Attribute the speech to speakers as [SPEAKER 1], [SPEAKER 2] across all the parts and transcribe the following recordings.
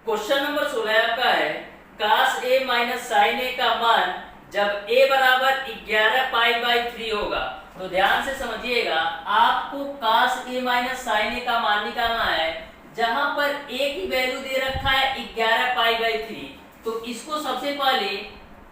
[SPEAKER 1] Question number 16 आपका है cos a minus sine a का मान जब a बराबर 11 पाई बाई 3 होगा। तो ध्यान से समझिएगा, आपको cos a minus sine a का मान निकालना है जहां पर a की वैल्यू दे रखा है 11 पाई बाई 3। तो इसको सबसे पहले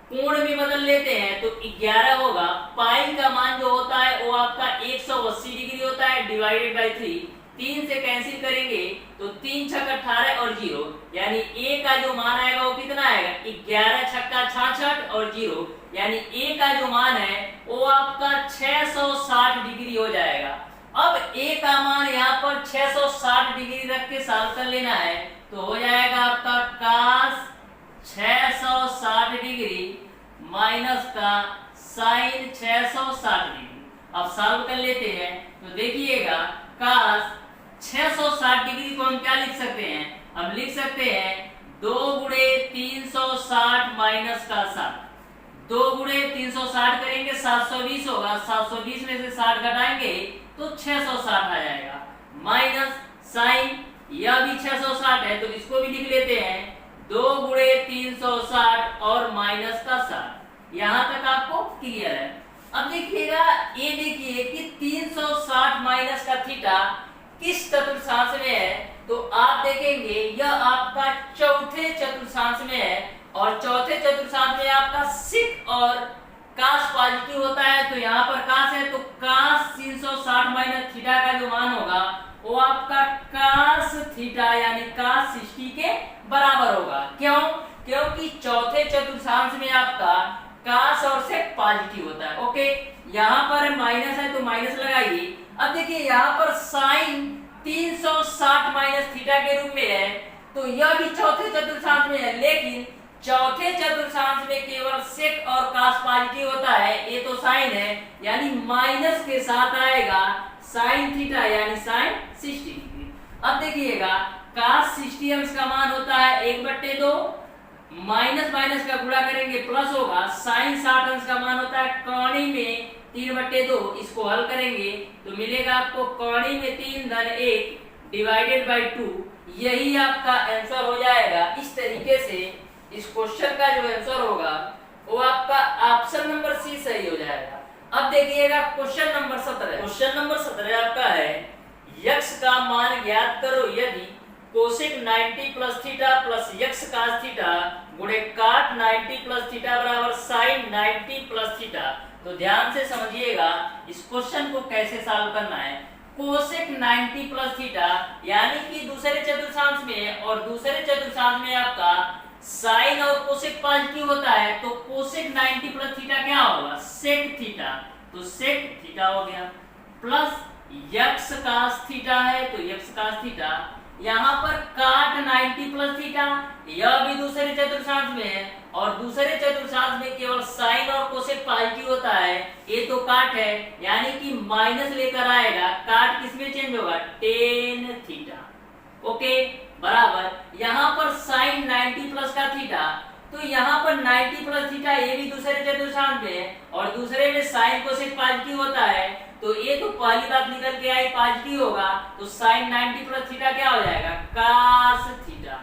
[SPEAKER 1] कोण में बदल लेते हैं, तो 11 होगा, पाई का मान जो होता है वो आपका 180 डिग्री होता है डिवाइडेड बाई 3। 3 से कैंसिल करेंगे तो 3 छक्का 18 और 0, यानी a का जो मान आएगा वो कितना आएगा 11 छक्का 66 और 0, यानी a का जो मान है वो आपका 660 डिग्री हो जाएगा। अब a का मान यहाँ पर 660 डिग्री रख के सॉल्व कर लेना है, तो हो जाएगा आपका cos 660 डिग्री माइनस का साइन 660 डिग्री। अब सॉल्व कर लेते हैं तो देखिएगा cos 660 डिग्री को हम क्या लिख सकते हैं, हम लिख सकते हैं 2 गुणे 360 माइनस का 60। 2 गुणे 360 करेंगे 720 होगा, 720 में से 60 घटाएंगे तो 660 आ जाएगा, माइनस साइन यह भी 660 है तो इसको भी लिख लेते हैं 2 गुणे 360 और माइनस का 60। यहां तक आपको क्लियर है। अब देखिएगा ये देखिए कि 360 माइनस का थीटा किस चतुर्थांश में है, तो आप देखेंगे यह आपका चौथे चतुर्थांश में है, और चौथे चतुर्थांश में आपका सिक और कास पॉजिटिव होता है। तो यहाँ पर कास है तो कास 360 माइनस थीटा का जो मान होगा वो आपका कास थीटा यानी कास 60 के बराबर होगा। क्यों? क्योंकि चौथे चतुर्थांश में आपका कास और सेक पॉजिटिव होता है। ओके, यहाँ पर माइनस है तो माइनस लगाइए। अब देखिए यहाँ पर साइन 360 माइनस थीटा के रूप में है, तो यह भी चौथे चतुर्थांश में है, लेकिन चौथे चतुर्थांश में केवल सेक और कास पॉजिटिव होता है। ये तो साइन है यानी माइनस के साथ आएगा साइन थीटा यानी साइन 60 डिग्री। अब देखिएगा कास 60 अंश का मान होता है 1/2, माइनस माइनस का गुणा करेंगे प्लस होगा। साइन 60 अंश का मान होता है कौणी में 3/2, इसको हल करेंगे तो मिलेगा आपको कौणी में 3 धन 1 डिवाइडेड बाई 2। यही आपका आंसर हो जाएगा। इस तरीके से इस क्वेश्चन का जो आंसर होगा वो आपका ऑप्शन नंबर सी सही हो जाएगा। अब देखिएगा क्वेश्चन नंबर 17। क्वेश्चन नंबर 17 आपका है यक्स का मान ज्ञात करो यदि कोसेक 90 प्लस थीटा प्लस यक्स कास थीटा गुणे काट 90 प्लस थीटा बराबर साइन 90 प्लस थीटा। तो ध्यान से समझिएगा इस क्वेश्चन को कैसे सॉल्व करना है। कोसेक 90 प्लस थीटा यानी कि दूसरे चतुर्थांश में, और दूसरे चतुर्थांश में आपका साइन और कोसेक पॉजिटिव होता है, तो कोसेक 90 प्लस थीटा क्या होगा सेक थीटा, तो सेक थीटा हो गया, प्लस यक्स कास थीटा है तो यक्स कास थीटा। यहाँ पर काट 90 प्लस थीटा, यह भी दूसरे चतुर्थांश में है, और दूसरे चतुर्थांश में केवल साइन और कोसेक पॉजिटिव होता है। ये तो काट है यानी कि माइनस लेकर आएगा, काट किसमें चेंज होगा टेन थीटा। ओके, बराबर यहाँ पर साइन 90 प्लस का थीटा, तो यहाँ पर 90 प्लस थीटा ये भी दूसरे चतुर्थांश में है, और दूसरे में साइन कोसेक पॉजिटिव होता है, तो ये तो पहली बात निकल के आई पॉजिटिव होगा, तो साइन 90 प्लस थीटा क्या हो जाएगा कास थीटा।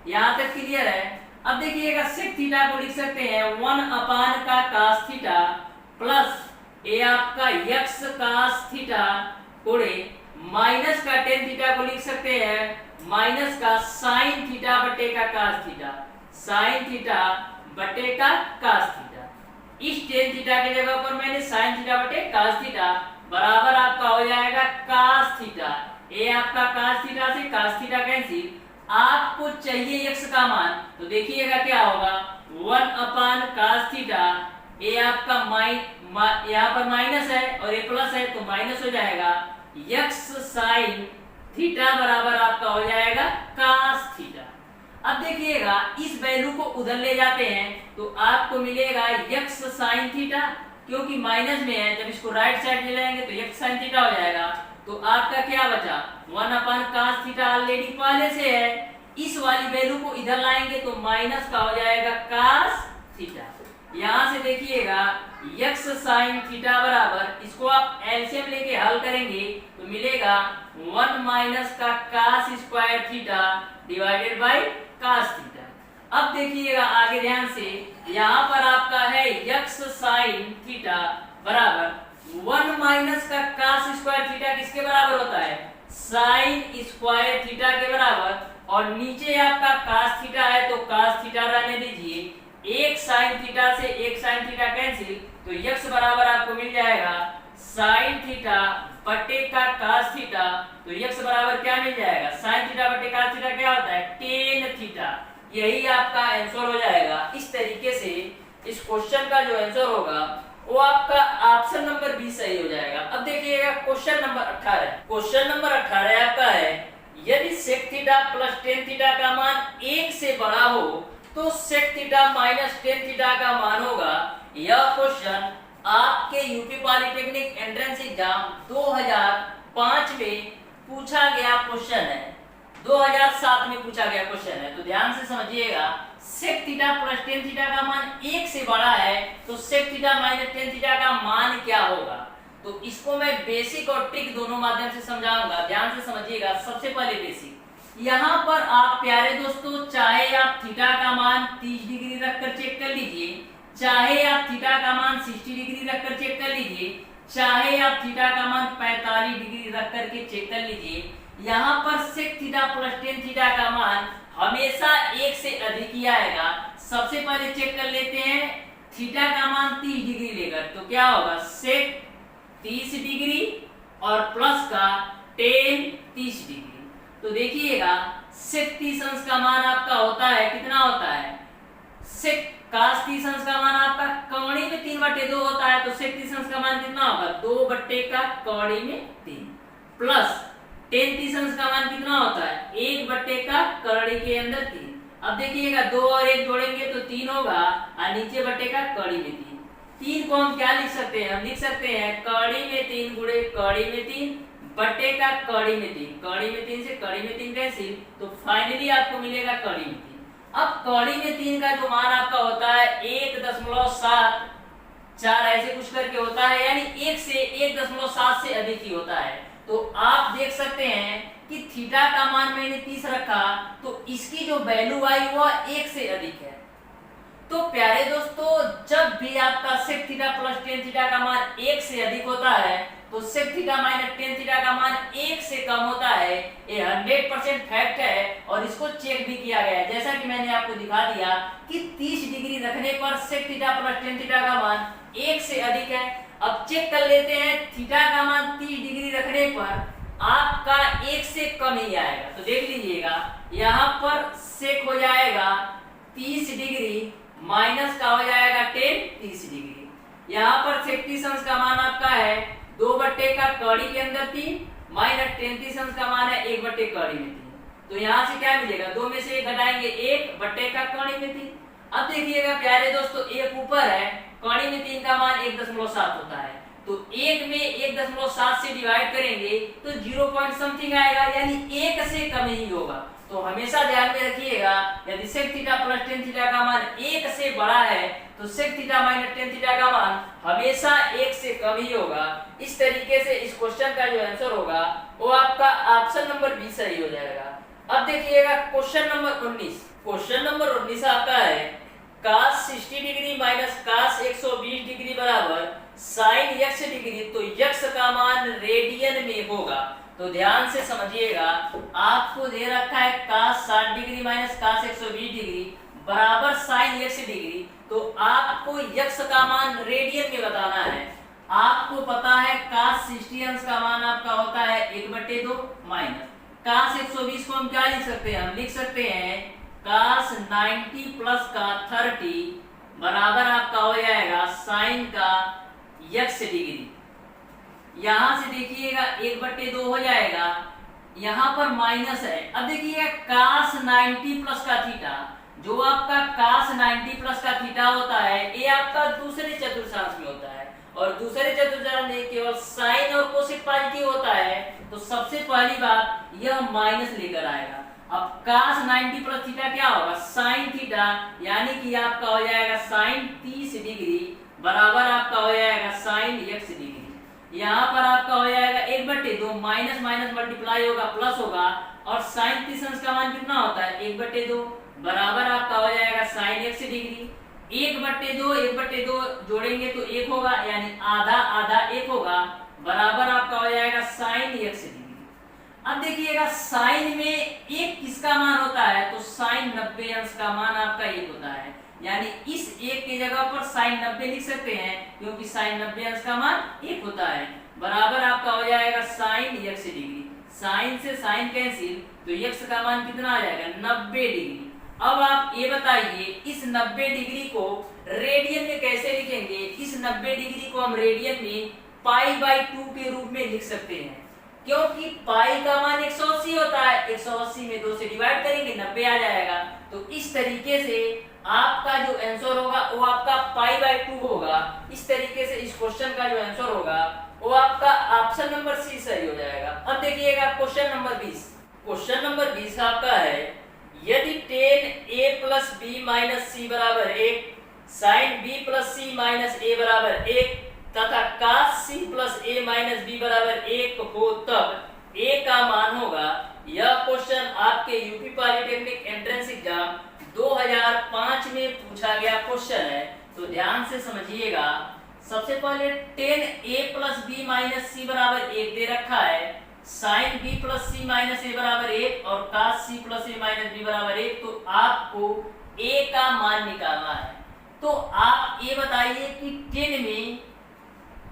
[SPEAKER 1] यहाँ तक क्लियर है। अब देखिएगा सेक थीटा को लिख सकते हैं 1 अपान का कास थीटा प्लस ये आपका यक्स कास थीटा गुणे माइनस का टेन थीटा को लिख सकते हैं माइनस का साइन थीटा बटे का कास थीटा, साइन थीटा बटे का कास थीटा। इस टेन थीटा की जगह पर मैंने साइन थीटा बटे कास थीटा बराबर आपका हो जाएगा कास थीटा। ये आपका कास थीटा से कास थीटा कैंसिल। आपको चाहिए यक्स का मान, तो देखिएगा क्या होगा 1 अपान कास थीटा, ये आपका यहाँ पर माइनस है और ये प्लस है तो माइनस हो जाएगा, यक्स साइन थीटा बराबर आपका हो जाएगा कास थीटा। अब देखिएगा इस वैल्यू को उधर ले जाते हैं तो आपको मिलेगा यक्स साइन थीटा, क्योंकि माइनस में है, जब इसको राइट साइड ले जाएंगे तो यक्स साइन थीटा हो जाएगा। तो आपका क्या बचा 1 अपान कास थीटा ऑलरेडी पहले से है, इस वाली वैल्यू को इधर लाएंगे तो माइनस का हो जाएगा कास थीटा। यहाँ से देखिएगा यक्स साइन थीटा बराबर, इसको आप एलसीएम लेके हल करेंगे तो मिलेगा 1 माइनस का cos square theta divided by cos थीटा। अब देखिएगा आगे ध्यान से, यहाँ पर आपका है x sin थीटा बराबर 1 माइनस का cos स्क्वायर थीटा किसके बराबर होता है, sin स्क्वायर थीटा के बराबर, और नीचे आपका cos थीटा है तो cos थीटा रहने दीजिए, एक sin थीटा से एक sin थीटा कैंसिल, तो x बराबर आपको मिल जाएगा sin थीटा बटे का cos थीटा, तो x बराबर क्या मिल जाएगा, sin थीटा बटे cos थीटा क्या होता है, tan थीटा। यही आपका आंसर हो जाएगा। इस तरीके से इस क्वेश्चन का जो आंसर होगा वो आपका ऑप्शन नंबर बी सही हो जाएगा। अब देखिएगा क्वेश्चन नंबर 18। क्वेश्चन नंबर 18 आपका है, यदि sec theta plus tan theta का मान 1 से बड़ा हो तो sec theta minus tan theta का मान होगा। यह क्वेश्चन आपके यूपी पॉलिटेक्निक एंट्रेंस एग्जाम 2005 में पूछा गया क्वेश्चन है, 2007 में पूछा गया क्वेश्चन है। तो ध्यान से समझिएगा, sec theta plus tan theta का मान 1 से बड़ा है तो sec theta minus tan theta का मान क्या होगा। तो इसको मैं बेसिक और ट्रिक दोनों माध्यम से समझाऊंगा, ध्यान से समझिएगा। सबसे पहले बेसिक, यहाँ पर आप प्यारे दोस्तों चाहे आप थीटा का मान 30 डिग्री रखकर चेक कर लीजिए, चाहे आप थीटा का मान 60 डिग्री रखकर चेक कर लीजिए, चाहे आप थीटा का मान 45 डिग्री रख करके चेक कर लीजिए, यहाँ पर sec theta plus tan theta का मान हमेशा 1 से अधिक ही आएगा। सबसे पहले चेक कर लेते हैं थीटा का मान 30 डिग्री लेकर, तो क्या होगा sec 30 डिग्री और प्लस का tan 30 डिग्री। तो देखिएगा sec 30 अंश का मान आपका होता है, कितना होता है, sec cos 30 अंश का मान आपका कौड़ी में 3/2 होता है, तो sec 30 अंश का मान कितना होगा, 2 का कौड़ी में 3, प्लस tan 30 अंश का मान कितना होता है, 1 का कौड़ी के अंदर 3। अब देखिएगा 2 और 1 जोड़ेंगे तो 3 होगा, और नीचे बटे का कौड़ी में 3। 3 को हम क्या लिख सकते हैं, हम लिख सकते हैं कौड़ी में 3 गुणे कौड़ी में 3 बटे का कौड़ी में 3, कौड़ी में 3 से कौड़ी में 3 कैंसिल, तो फाइनली आपको मिलेगा कौड़ी में 3। अब कौड़ी में 3 का जो मान आपका होता है 1.74 ऐसे कुछ करके होता है, यानी 1 से 1.7 से अधिक ही होता है। तो आप देख सकते हैं कि थीटा का मान मैंने 30 रखा तो इसकी जो वैल्यू आई वह 1 से अधिक है। तो प्यारे दोस्तों, जब भी आपका sec theta plus tan theta का मान 1 से अधिक होता है तो sec theta minus tan theta का मान 1 से कम होता है। ये 100% फैक्ट है और इसको चेक भी किया गया है, जैसा कि मैंने आपको दिखा दिया कि 30 डिग्री रखने पर sec theta plus tan theta का मान 1 से अधिक है। अब चेक कर लेते हैं, थीटा का मान 30 डिग्री रखने पर आपका 1 से कम ही आएगा। तो देख लीजिएगा यहाँ पर sec हो जाएगा 30 डिग्री माइनस का हो जाएगा tan 30 डिग्री। यहाँ पर sec 30 अंश का मान आपका है 2 का कौड़ी के अंदर 3 माइनस tan 30 अंश का मान है 1 कौड़ी में 3। तो यहाँ से क्या मिलेगा, 2 में से 1 घटाएंगे 1 का कौड़ी में 3। अब देखिएगा प्यारे दोस्तों, 1 ऊपर है, कौड़ी में 3 का मान 1.7 होता है, तो 1 में 1.7 से डिवाइड करेंगे तो 0 पॉइंट समथिंग आएगा, यानी 1 से कम ही होगा। तो हमेशा ध्यान में रखिएगा, यदि sec theta plus tan theta का मान 1 से बड़ा है तो sec theta minus tan theta का मान हमेशा 1 से कम ही होगा। इस तरीके से इस क्वेश्चन का जो आंसर होगा वो आपका ऑप्शन नंबर बी सही हो जाएगा। अब देखिएगा क्वेश्चन नंबर 19। क्वेश्चन नंबर 19 आपका है cos 60 degree minus cos 120 degree बराबर sin x डिग्री, तो x का मान रेडियन में होगा। तो ध्यान से समझिएगा, आपको दे रखा है cos 60 degree minus cos 120 degree बराबर sin x डिग्री, तो आपको x का मान रेडियन में बताना है। आपको पता है cos 60 अंश का मान आपका होता है 1/2 माइनस cos 120 को हम क्या लिख सकते हैं, हम लिख सकते हैं cos 90 प्लस का 30 बराबर आपका हो जाएगा sin का x डिग्री। यहाँ से देखिएगा 1/2 हो जाएगा, यहाँ पर माइनस है। अब देखिएगा cos 90 प्लस का थीटा, जो आपका cos 90 प्लस का थीटा होता है ये आपका दूसरे चतुर्थांश में होता है, और दूसरे चतुर्थांश में केवल साइन और कोसेक पॉजिटिव होता है। तो सबसे पहली बात यह माइनस लेकर आएगा। अब cos 90 प्लस थीटा क्या होगा, sin थीटा, यानी कि आपका हो जाएगा sin 30 डिग्री बराबर आपका हो जाएगा sin x डिग्री। यहाँ पर आपका हो जाएगा 1/2, माइनस माइनस मल्टीप्लाई होगा प्लस होगा, और sin 30 अंश का मान कितना होता है 1/2 बराबर आपका हो जाएगा साइन x डिग्री। 1/2 जोड़ेंगे तो 1 होगा, यानी आधा आधा 1 होगा, बराबर आपका हो जाएगा साइन x डिग्री। अब देखिएगा साइन में एक किसका मान होता है, तो साइन 90 अंश का मान आपका 1 होता है, यानी इस 1 की जगह पर साइन 90 लिख सकते हैं, क्योंकि साइन 90 अंश का मान 1 होता है, बराबर आपका हो जाएगा साइन x डिग्री। साइन से साइन कैंसिल, तो x का मान कितना आ जाएगा 90 डिग्री। अब आप ये बताइए इस 90 डिग्री को रेडियन में कैसे लिखेंगे। इस 90 डिग्री को हम रेडियन में π/2 के रूप में लिख सकते हैं, क्योंकि पाई का मान 180 होता है, 180 में 2 से डिवाइड करेंगे 90 आ जाएगा। तो इस तरीके से आपका जो आंसर होगा वो आपका π/2 होगा। इस तरीके से इस क्वेश्चन का जो आंसर होगा वो आपका ऑप्शन नंबर सी सही हो जाएगा। अब देखिएगा क्वेश्चन नंबर 20। क्वेश्चन नंबर 20 आपका है, यदि tan a plus b minus c बराबर 1, sin b plus c minus a बराबर 1 तथा cos c plus a minus b बराबर 1 हो, तब a का मान होगा। यह क्वेश्चन आपके यूपी पॉलिटेक्निक एंट्रेंस एग्जाम 2005 में पूछा गया क्वेश्चन है, तो ध्यान से समझिएगा। सबसे पहले tan a plus b minus c बराबर 1 दे रखा है, sin b plus c minus a बराबर 1 और cos c plus a minus b बराबर 1, तो आपको a का मान निकालना है। तो आप ये बताइए कि tan में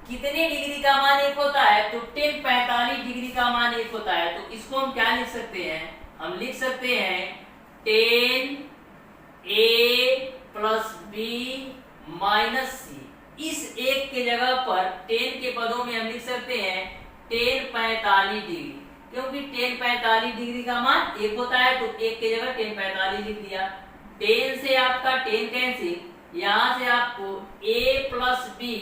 [SPEAKER 1] कितने डिग्री का मान 1 होता है, तो tan 45 डिग्री का मान 1 होता है। तो इसको हम क्या लिख सकते हैं, हम लिख सकते हैं tan a plus b minus c। इस 1 के जगह पर tan के पदों में हम लिख सकते हैं tan 45 डिग्री, क्योंकि tan 45 डिग्री का मान 1 होता है, तो 1 के जगह tan 45 लिख दिया। tan से आपका tan कैंसिल, यहाँ से आपको a plus b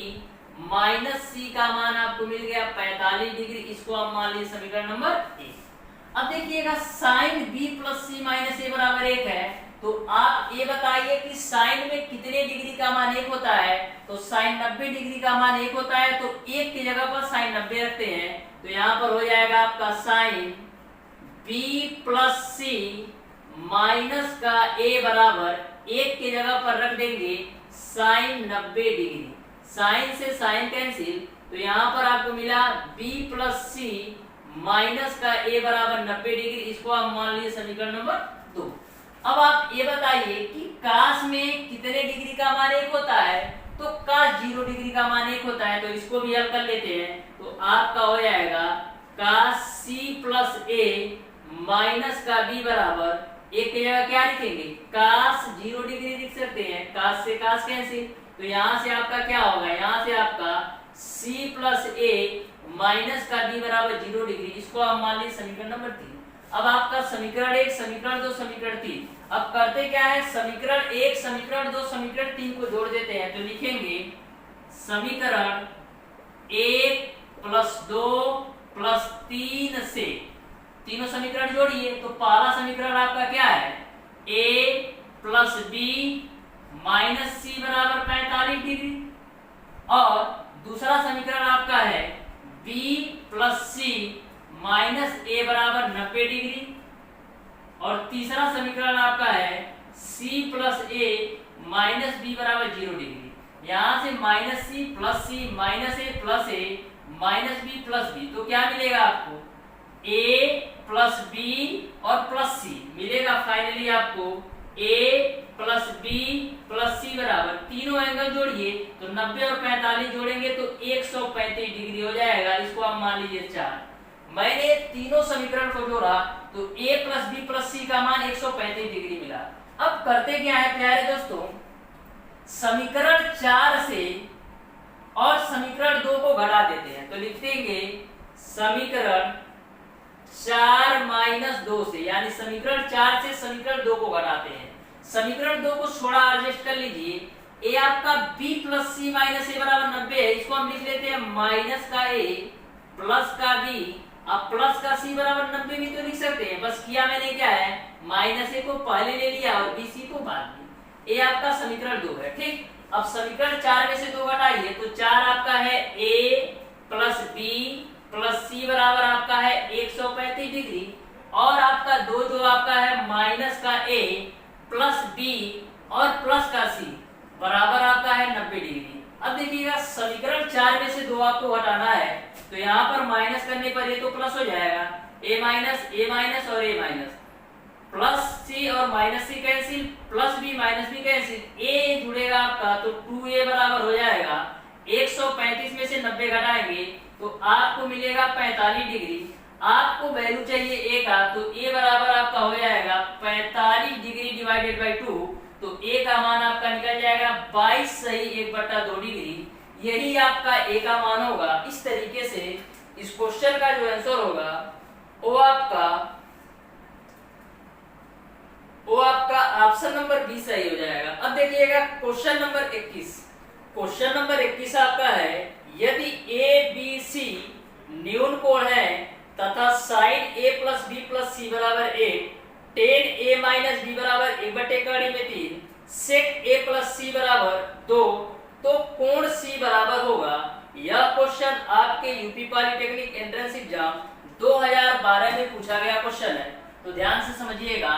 [SPEAKER 1] माइनस सी का मान आपको मिल गया 45 डिग्री। इसको आप मान लीजिए समीकरण नंबर 1। अब देखिएगा sign b plus C minus ए बराबर 1 है, तो आप ये बताइए कि साइन में कितने डिग्री का मान 1 होता है, तो साइन 90 डिग्री का मान 1 होता है, तो 1 की जगह पर साइन 90 रखते हैं, तो यहाँ पर हो जाएगा आपका sign b plus C minus का a बराबर 1 की जगह पर रख देंगे साइन 90 डिग्री। साइन से साइन कैंसिल, तो यहाँ पर आपको मिला b प्लस सी माइनस का a बराबर 90 डिग्री। इसको आप मान लीजिए समीकरण नंबर 2। अब आप ये बताइए कि काश में कितने डिग्री का मान 1 होता है, तो काश 0 डिग्री का मान 1 होता है, तो इसको भी हल कर लेते हैं। तो आपका हो जाएगा काश c प्लस a माइनस का b बराबर 1 की जगह क्या लिखेंगे, काश 0 डिग्री लिख सकते हैं, काश से काश कैंसिल, तो यहाँ से आपका क्या होगा, यहाँ से आपका c प्लस a माइनस का b बराबर 0 डिग्री। इसको आप मान लीजिए समीकरण नंबर 3। अब आपका समीकरण 1, समीकरण 2, समीकरण 3। अब करते क्या है, समीकरण 1, समीकरण 2, समीकरण 3 को जोड़ देते हैं, तो लिखेंगे समीकरण 1 प्लस 2 प्लस 3 से तीनों समीकरण जोड़िए, तो पहला समीकरण आपका क्या है, a plus b minus C बराबर 45 डिग्री, और दूसरा समीकरण आपका है b plus C minus a बराबर 90 डिग्री, और तीसरा समीकरण आपका है c plus a minus b बराबर 0 डिग्री। यहाँ से minus C plus C minus a plus a minus b plus b, तो क्या मिलेगा आपको, a प्लस b और प्लस c मिलेगा। फाइनली आपको a plus b plus c बराबर, तीनों एंगल जोड़िए, तो 90 और 45 जोड़ेंगे तो 135 डिग्री हो जाएगा। इसको आप मान लीजिए 4। मैंने तीनों समीकरण को जोड़ा तो a plus b plus c का मान 135 डिग्री मिला। अब करते क्या है प्यारे दोस्तों, समीकरण 4 से और समीकरण 2 को घटा देते हैं, तो लिख देंगे समीकरण 4 माइनस 2 से, यानी समीकरण 4 से समीकरण 2 को घटाते हैं। समीकरण 2 को थोड़ा एडजस्ट कर लीजिए। a आपका b plus C minus a बराबर 90 है, इसको हम लिख लेते हैं माइनस का a प्लस का b, अब प्लस का c बराबर 90 भी तो लिख सकते हैं, बस किया मैंने क्या है, माइनस a को पहले ले लिया और bc को बाद में। a आपका समीकरण 2 है, ठीक। अब समीकरण 4 में से 2 घटाइए, तो 4 आपका है a plus b plus c बराबर आपका है 135 डिग्री, और आपका 2 जो आपका है माइनस का a प्लस बी और प्लस का सी बराबर आपका है 90 डिग्री। अब देखिएगा समीकरण 4 में से 2 आपको हटाना है, तो यहाँ पर माइनस करने पर ये तो प्लस हो जाएगा, ए माइनस और ए माइनस, प्लस सी और minus C cancel, plus B minus B cancel, A जुड़ेगा आपका तो 2a बराबर हो जाएगा 135 में से 90 घटाएंगे तो आपको मिलेगा 45 डिग्री। आपको वैल्यू चाहिए ए का, तो ए बराबर आपका हो जाएगा 45 डिग्री डिवाइडेड बाई 2, तो ए का मान आपका निकल जाएगा 22 सही 1/2 डिग्री। यही आपका ए का मान होगा। इस तरीके से इस क्वेश्चन का जो आंसर होगा वो आपका ऑप्शन नंबर बी सही हो जाएगा। अब देखिएगा क्वेश्चन नंबर 21। क्वेश्चन नंबर 21 आपका है, यदि ए बी सी न्यून कोण है तथा साइन ए प्लस बी प्लस सी बराबर 1, टेन ए माइनस बी बराबर 1/3, सेक ए प्लस सी बराबर 2, तो कोण सी बराबर होगा। यह क्वेश्चन आपके यूपी पॉलिटेक्निक एंट्रेंस एग्जाम 2012 में पूछा गया क्वेश्चन है, तो ध्यान से समझिएगा।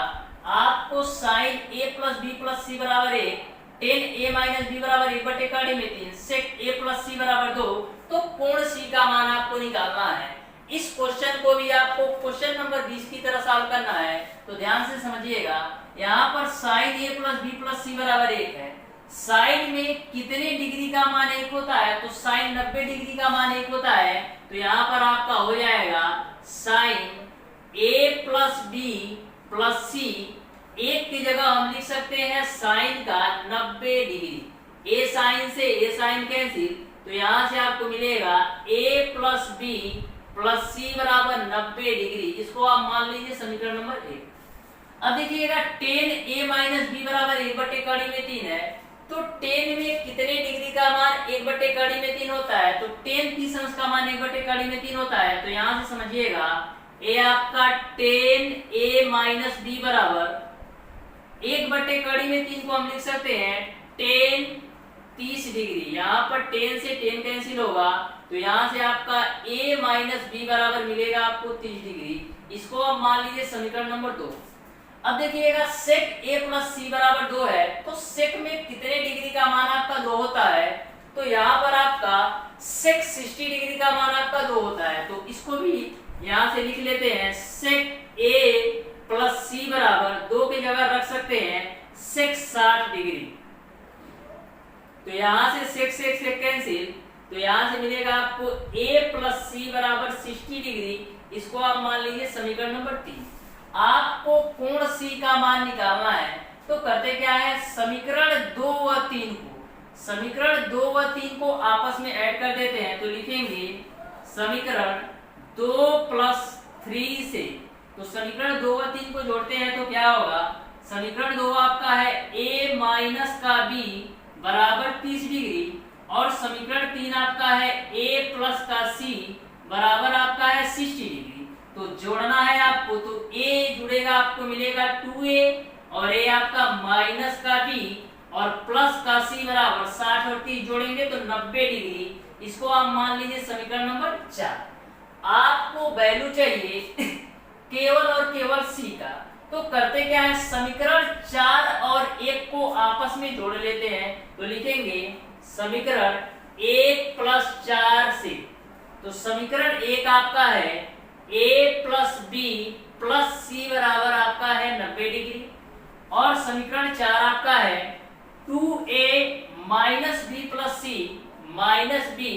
[SPEAKER 1] आपको साइन ए प्लस बी प्लस सी बराबर 1, टेन ए माइनस बी बराबर 1/3, सेक ए प्लस सी बराबर 2, तो कोण सी का मान आपको निकालना है। इस क्वेश्चन को भी आपको क्वेश्चन नंबर 20 की तरह सॉल्व करना है, तो ध्यान से समझिएगा। यहाँ पर साइन ए प्लस बी प्लस सी बराबर 1 है। साइन में कितने डिग्री का मान 1 होता है, तो साइन 90 डिग्री का मान 1 होता है, तो यहाँ पर आपका हो जाएगा साइन ए प्लस बी प्लस सी, एक की जगह हम लिख सकते हैं साइन का 90 डिग्री। ए साइन से ए साइन कैंसिल, तो यहाँ से आपको मिलेगा ए प्लस बी प्लस सी बराबर 90 डिग्री। इसको आप मान लीजिए समीकरण नंबर 1। अब देखिएगा टेन ए माइनस बी बराबर 1/3 है, तो टेन में कितने डिग्री का मान 1/3 होता है, तो टेन पीसेंस का मान 1/3 होता है। तो यहाँ से समझिएगा ए आपका टेन ए माइनस बी बराबर 1/3 को हम लिख सकते हैं टेन 30 डिग्री। यहाँ पर टेन से टेन कैंसिल होगा, तो यहाँ से आपका a माइनस बी बराबर मिलेगा आपको 30 डिग्री। इसको आप मान लीजिए समीकरण नंबर 2। अब देखिएगा सेक a प्लस सी बराबर 2 है, तो सेक में कितने डिग्री का मान आपका 2 होता है, तो यहाँ पर आपका सेक 60 डिग्री का मान आपका 2 होता है। तो इसको भी यहाँ से लिख लेते हैं, सेक a प्लस सी बराबर 2 की जगह रख सकते हैं सेक 60 डिग्री। तो यहाँ से सेक कैंसिल, तो यहाँ से मिलेगा आपको a प्लस सी बराबर 60 डिग्री। इसको आप मान लीजिए समीकरण नंबर 3। आपको कोण सी का मान निकालना है, तो करते क्या है, समीकरण 2 व 3 को आपस में ऐड कर देते हैं। तो लिखेंगे समीकरण 2 प्लस 3 से, तो समीकरण 2 व 3 को जोड़ते हैं तो क्या होगा, समीकरण 2 आपका है a माइनस का b बराबर 30 डिग्री, और समीकरण 3 आपका है a प्लस का c बराबर आपका है 60 डिग्री। तो जोड़ना है आपको, तो a जुड़ेगा आपको मिलेगा 2a, और a आपका माइनस का b और प्लस का c बराबर 60 और 30 जोड़ेंगे तो 90 डिग्री। इसको आप मान लीजिए समीकरण नंबर 4। आपको वैल्यू चाहिए केवल और केवल c का, तो करते क्या है, समीकरण 4 और 1 को आपस में जोड़ लेते हैं। तो लिखेंगे समीकरण 1 प्लस 4 से, तो समीकरण 1 आपका है a plus B plus C बराबर आपका है 90 डिग्री, और समीकरण 4 आपका है 2a minus B plus C minus B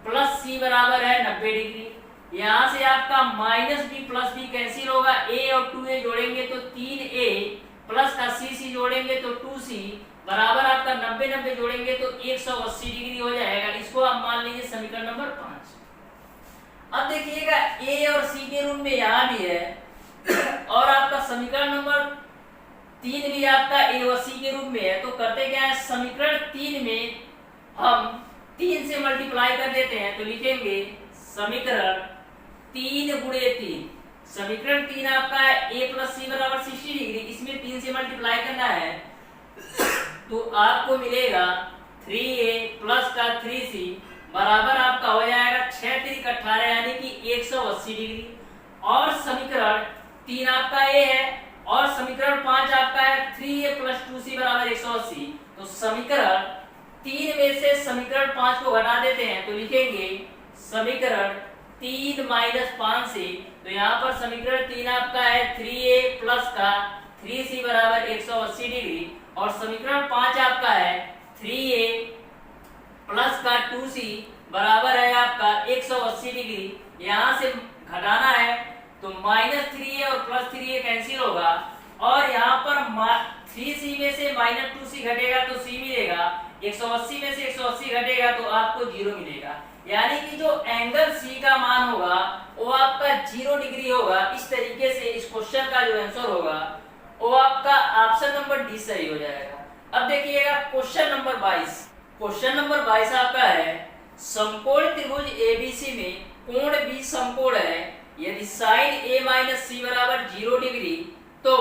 [SPEAKER 1] plus C बराबर है 90 डिग्री। यहाँ से आपका minus B plus B cancel होगा, a और 2a जोड़ेंगे तो 3a प्लस का c जोड़ेंगे तो 2c बराबर आपका 90 जोड़ेंगे तो 180 डिग्री हो जाएगा। इसको आप मान लीजिए समीकरण नंबर 5। अब देखिएगा a और c के रूप में यहाँ भी है, और आपका समीकरण नंबर 3 भी आपका a और c के रूप में है। तो करते क्या है, समीकरण 3 में हम 3 से मल्टीप्लाई कर देते हैं। तो लिखेंगे समीकरण 3 गुणे 3, समीकरण 3 आपका है a प्लस सी बराबर 60 डिग्री, इसमें 3 से मल्टीप्लाई करना है तो आपको मिलेगा 3a प्लस का 3c बराबर आपका हो जाएगा 6 3 18 यानी कि 180 डिग्री। और समीकरण 3 आपका a है और समीकरण 5 आपका है 3a + 2c बराबर 180। तो समीकरण 3 में से समीकरण 5 को घटा देते हैं, तो लिखेंगे समीकरण 3 - 5 से। तो यहाँ पर समीकरण 3 आपका है 3a प्लस का 3c बराबर 180 डिग्री, और समीकरण 5 आपका है 3a प्लस का 2c बराबर है आपका 180 डिग्री। यहाँ से घटाना है तो -3a और +3a कैंसिल होगा, और यहाँ पर 3c में से -2c घटेगा तो c मिलेगा, 180 में से 180 घटेगा तो आपको 0 मिलेगा। यानी कि जो एंगल c का मान होगा वो आपका 0 डिग्री होगा। इस तरीके से इस क्वेश्चन का जो आंसर होगा वो आपका ऑप्शन नंबर डी सही हो जाएगा। अब देखिएगा क्वेश्चन नंबर 22। क्वेश्चन नंबर 22 आपका है समकोण त्रिभुज एबीसी में कोण बी समकोण है, यदि sin a - c बराबर 0 डिग्री तो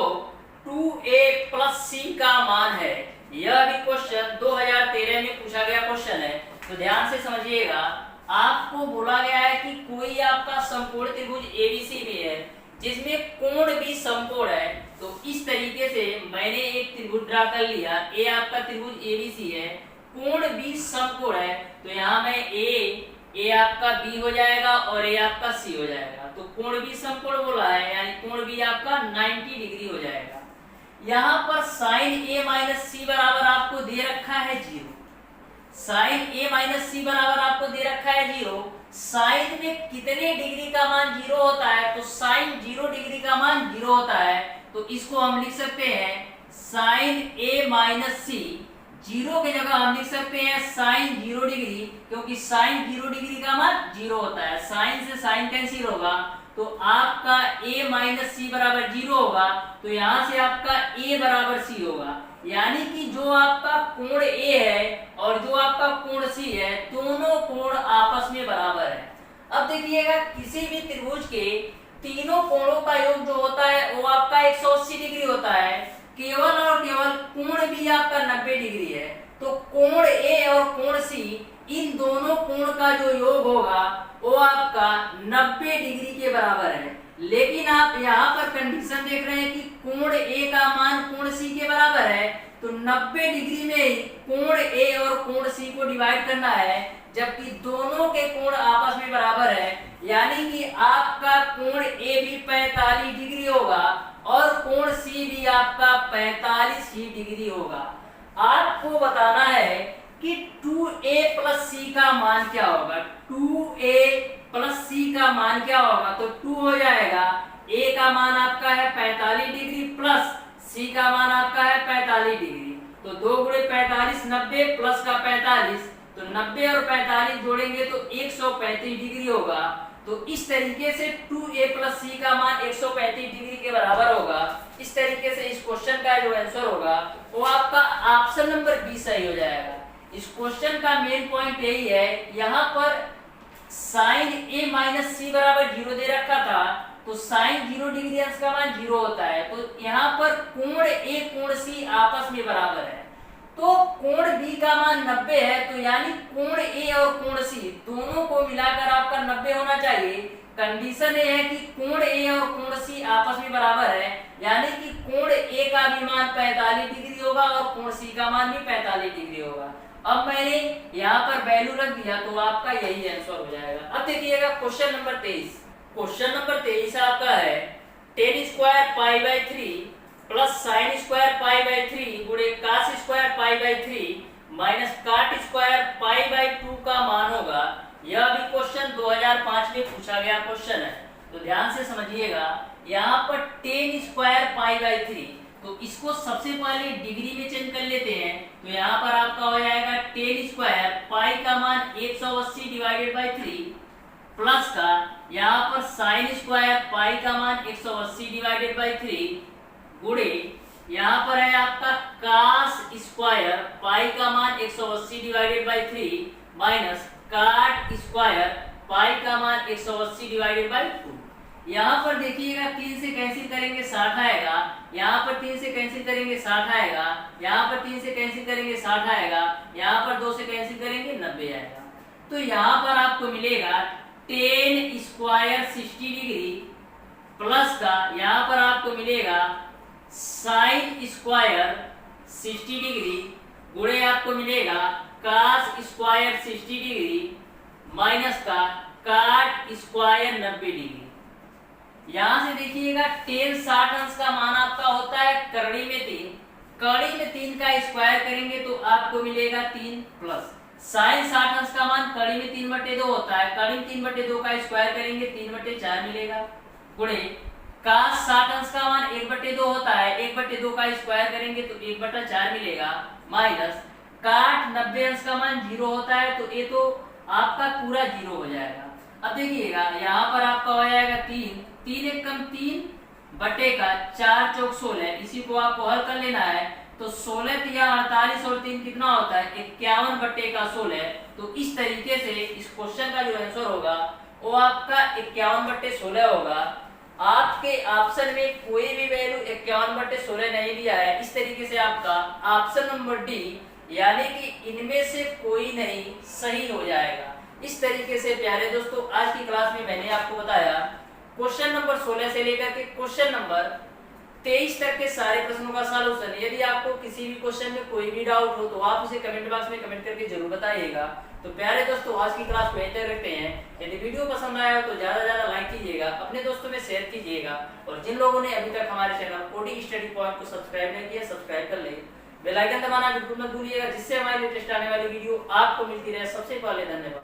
[SPEAKER 1] 2a + c का मान है। यह भी क्वेश्चन 2013 में पूछा गया क्वेश्चन है, तो ध्यान से समझिएगा। आपको बोला गया है कि कोई आपका समकोण त्रिभुज एबीसी में है जिसमें कोण भी समकोण है। तो इस तरीके से मैंने एक त्रिभुज ड्रा कर लिया, ए आपका त्रिभुज एबीसी है, कोण भी समकोण है, तो यहाँ मैं ए आपका बी हो जाएगा और ए आपका सी हो जाएगा। तो कोण भी समकोण बोला है, यानी कोण भी आपका 90 डिग्री हो जाएगा। यहाँ पर sin a - c बराबर आपको दे रखा है 0। sin a - c बराबर आपको दे रखा है 0। sin में कितने डिग्री का मान 0 होता है, तो sin 0 डिग्री का मान 0 होता है। तो इसको हम लिख सकते हैं sin a - c, 0 की जगह हम लिख सकते हैं sin 0 डिग्री, क्योंकि sin 0 डिग्री का मान 0 होता है। sin से sin कैंसिल होगा तो आपका a - c बराबर 0 होगा, तो यहाँ से आपका a बराबर c होगा। यानी कि जो आपका कोण a है और जो आपका कोण c है, दोनों कोण आपस में बराबर है। अब देखिएगा किसी भी त्रिभुज के तीनों कोणों का योग जो होता है वो आपका 180 डिग्री होता है। केवल और केवल कोण भी आपका 90 डिग्री है। तो कोण a और कोण c, इन दोनों कोण का जो योग होगा वो आपका 90 डिग्री के बराबर है। लेकिन आप यहाँ पर कंडीशन देख रहे हैं कि कोण a का मान कोण c के बराबर है, तो 90 डिग्री में कोण a और कोण c को डिवाइड करना है, जबकि दोनों के कोण आपस में बराबर है। यानी कि आपका कोण a भी 45 डिग्री होगा और कोण c भी आपका 45 ही डिग्री होगा। आपको बताना है कि 2a + c का मान क्या होगा। 2a + c का मान क्या होगा, तो 2 हो जाएगा, a का मान आपका है 45 डिग्री प्लस c का मान आपका है 45 डिग्री। तो 2 × 45 90 प्लस का 45, तो 90 और 45 जोड़ेंगे तो 135 डिग्री होगा। तो इस तरीके से 2a + c का मान 135 डिग्री के बराबर होगा। इस तरीके से इस क्वेश्चन का जो आंसर होगा वो आपका ऑप्शन नंबर बी सही हो जाएगा। इस क्वेश्चन का मेन पॉइंट यही है, यहाँ पर sin a - c बराबर 0 दे रखा था, तो sin 0 डिग्री अंश का मान 0 होता है। तो यहाँ पर कोण a कोण c आपस में बराबर है, तो कोण b का मान 90 है, तो यानी कोण a और कोण c दोनों को मिलाकर आपका 90 होना चाहिए। कंडीशन ये है कि कोण a और कोण c आपस में बराबर है, यानी कि कोण a का भी मान 45 डिग्री होगा और कोण c का मान भी 45 डिग्री होगा। अब मैंने यहाँ पर वैल्यू रख दिया तो आपका यही आंसर हो जाएगा। अब देखिएगा क्वेश्चन नंबर 23। क्वेश्चन नंबर 23 आपका है tan² π/3 प्लस sin² π/3 गुणे cos² π/3 माइनस cot² π/2 का मान होगा। यह भी क्वेश्चन 2005 में पूछा गया क्वेश्चन है, तो ध्यान से समझिएगा। यहाँ पर tan² π/3, तो इसको सबसे पहले डिग्री में चेंज कर लेते हैं, तो यहाँ पर आपका हो जाएगा tan² पाई का मान 180/3 प्लस का यहाँ पर sin² पाई का मान 180/3 गुणे यहाँ पर है आपका cos² पाई का मान 180/3 माइनस cot² पाई का मान 180/2। यहाँ पर देखिएगा 3 से कैंसिल करेंगे 60 आएगा, यहाँ पर 3 से कैंसिल करेंगे 60 आएगा, यहाँ पर 3 से कैंसिल करेंगे 60 आएगा, यहाँ पर 2 से कैंसिल करेंगे 90 आएगा। तो यहाँ पर आपको मिलेगा tan² 60 डिग्री प्लस का यहाँ पर आपको मिलेगा साइन स्क्वायर 60 डिग्री गुणे आपको मिलेगा कास स्क्वायर 60 डिग्री माइनस का काट स्क्वायर 90 डिग्री। यहां से देखिएगा टेन 60 अंश का मान आपका होता है करड़ी में 3, कड़ी में 3 का स्क्वायर करेंगे तो आपको मिलेगा 3 प्लस साइन 60 अंश का मान कड़ी में 3/2 होता है, कड़ी में 3/2 का स्क्वायर करेंगे 3/4 मिलेगा गुणे कास 60 अंश का मान 1/2 होता है, 1/2 का स्क्वायर करेंगे तो 1/4 मिलेगा माइनस काट 90 अंश का मान 0 होता है तो ये तो आपका पूरा 0 हो जाएगा। अब देखिएगा यहाँ पर आपका हो जाएगा 3 एक कम 3 बटे का 4 चौक 16, इसी को आपको हल कर लेना है तो 16 या 48 और 3 कितना होता है 51 बटे का 16। तो इस तरीके से इस क्वेश्चन का जो आंसर होगा वो आपका 51/16 होगा। आपके ऑप्शन में कोई भी वैल्यू 51/16 नहीं दिया है, इस तरीके से आपका ऑप्शन नंबर डी यानी कि इनमें से कोई नहीं सही हो जाएगा। इस तरीके से प्यारे दोस्तों आज की क्लास में मैंने आपको बताया क्वेश्चन नंबर 16 से लेकर के क्वेश्चन नंबर 23 तक के सारे प्रश्नों का सॉल्यूशन। यदि आपको किसी भी क्वेश्चन में कोई भी डाउट हो तो आप उसे कमेंट बॉक्स में कमेंट करके जरूर बताइएगा। तो प्यारे दोस्तों आज की क्लास को यहीं तक रखते हैं। यदि वीडियो पसंद आया हो तो ज्यादा से ज्यादा लाइक कीजिएगा, अपने दोस्तों में शेयर कीजिएगा और जिन लोगों ने अभी तक हमारे चैनल कोडिंग स्टडी पॉइंट को सब्सक्राइब नहीं किया सब्सक्राइब कर ले, बेल आइकन दबाना बिल्कुल मत भूलिएगा जिससे हमारी लेटेस्ट आने वाली वीडियो आपको मिलती रहे सबसे पहले। धन्यवाद।